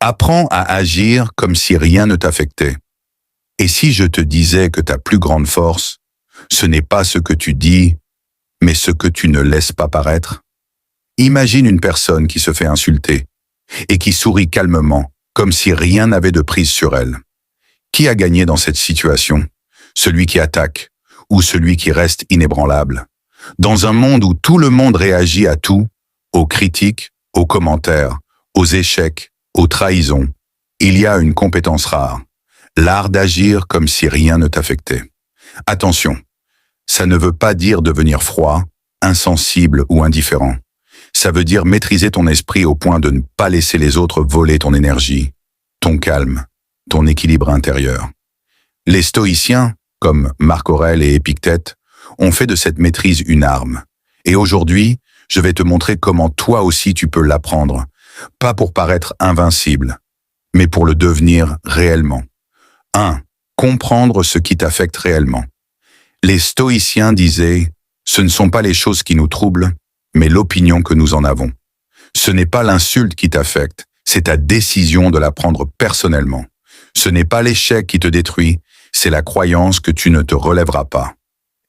Apprends à agir comme si rien ne t'affectait. Et si je te disais que ta plus grande force, ce n'est pas ce que tu dis, mais ce que tu ne laisses pas paraître? Imagine une personne qui se fait insulter et qui sourit calmement, comme si rien n'avait de prise sur elle. Qui a gagné dans cette situation? Celui qui attaque ou celui qui reste inébranlable? Dans un monde où tout le monde réagit à tout, aux critiques, aux commentaires, aux échecs, aux trahisons, il y a une compétence rare, l'art d'agir comme si rien ne t'affectait. Attention, ça ne veut pas dire devenir froid, insensible ou indifférent. Ça veut dire maîtriser ton esprit au point de ne pas laisser les autres voler ton énergie, ton calme, ton équilibre intérieur. Les stoïciens, comme Marc Aurèle et Épictète, ont fait de cette maîtrise une arme. Et aujourd'hui, je vais te montrer comment toi aussi tu peux l'apprendre, pas pour paraître invincible, mais pour le devenir réellement. 1. Comprendre ce qui t'affecte réellement. Les stoïciens disaient « Ce ne sont pas les choses qui nous troublent, mais l'opinion que nous en avons. Ce n'est pas l'insulte qui t'affecte, c'est ta décision de la prendre personnellement. Ce n'est pas l'échec qui te détruit, c'est la croyance que tu ne te relèveras pas. »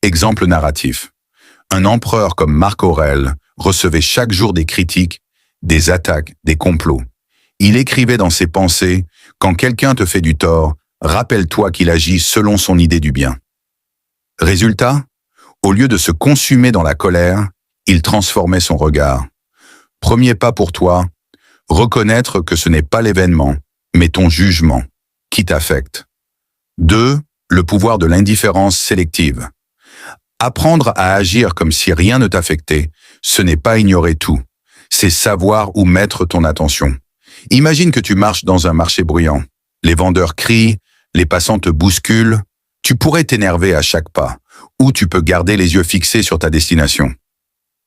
Exemple narratif. Un empereur comme Marc Aurèle recevait chaque jour des critiques, des attaques, des complots. Il écrivait dans ses pensées « Quand quelqu'un te fait du tort, rappelle-toi qu'il agit selon son idée du bien. » Résultat, au lieu de se consumer dans la colère, il transformait son regard. Premier pas pour toi, reconnaître que ce n'est pas l'événement, mais ton jugement qui t'affecte. 2. Le pouvoir de l'indifférence sélective. Apprendre à agir comme si rien ne t'affectait, ce n'est pas ignorer tout, c'est savoir où mettre ton attention. Imagine que tu marches dans un marché bruyant. Les vendeurs crient, les passants te bousculent. Tu pourrais t'énerver à chaque pas, ou tu peux garder les yeux fixés sur ta destination.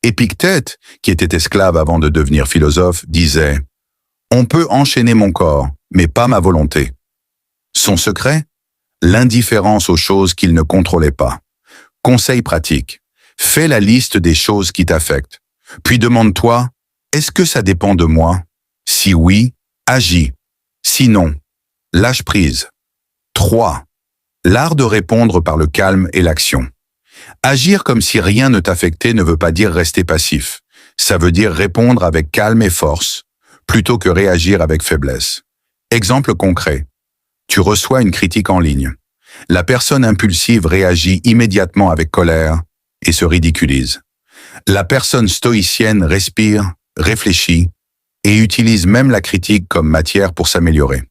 Épictète, qui était esclave avant de devenir philosophe, disait « On peut enchaîner mon corps, mais pas ma volonté. » Son secret? L'indifférence aux choses qu'il ne contrôlait pas. Conseil pratique. Fais la liste des choses qui t'affectent. Puis demande-toi, est-ce que ça dépend de moi? Si oui, agis. Sinon, lâche prise. 3. L'art de répondre par le calme et l'action. Agir comme si rien ne t'affectait ne veut pas dire rester passif. Ça veut dire répondre avec calme et force, plutôt que réagir avec faiblesse. Exemple concret. Tu reçois une critique en ligne. La personne impulsive réagit immédiatement avec colère et se ridiculise. La personne stoïcienne respire, réfléchit et utilise même la critique comme matière pour s'améliorer.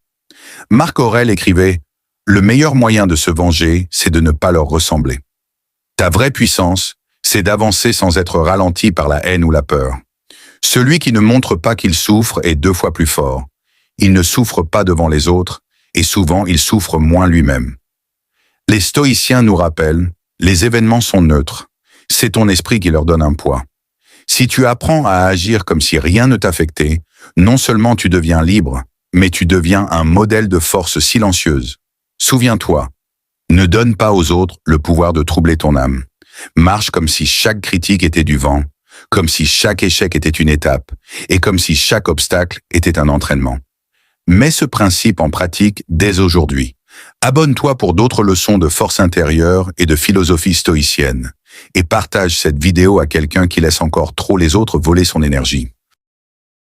Marc Aurèle écrivait « Le meilleur moyen de se venger, c'est de ne pas leur ressembler. » Ta vraie puissance, c'est d'avancer sans être ralenti par la haine ou la peur. Celui qui ne montre pas qu'il souffre est 2 fois plus fort. Il ne souffre pas devant les autres et souvent il souffre moins lui-même. Les stoïciens nous rappellent, les événements sont neutres. C'est ton esprit qui leur donne un poids. Si tu apprends à agir comme si rien ne t'affectait, non seulement tu deviens libre, mais tu deviens un modèle de force silencieuse. Souviens-toi, ne donne pas aux autres le pouvoir de troubler ton âme. Marche comme si chaque critique était du vent, comme si chaque échec était une étape, et comme si chaque obstacle était un entraînement. Mets ce principe en pratique dès aujourd'hui. Abonne-toi pour d'autres leçons de force intérieure et de philosophie stoïcienne, et partage cette vidéo à quelqu'un qui laisse encore trop les autres voler son énergie.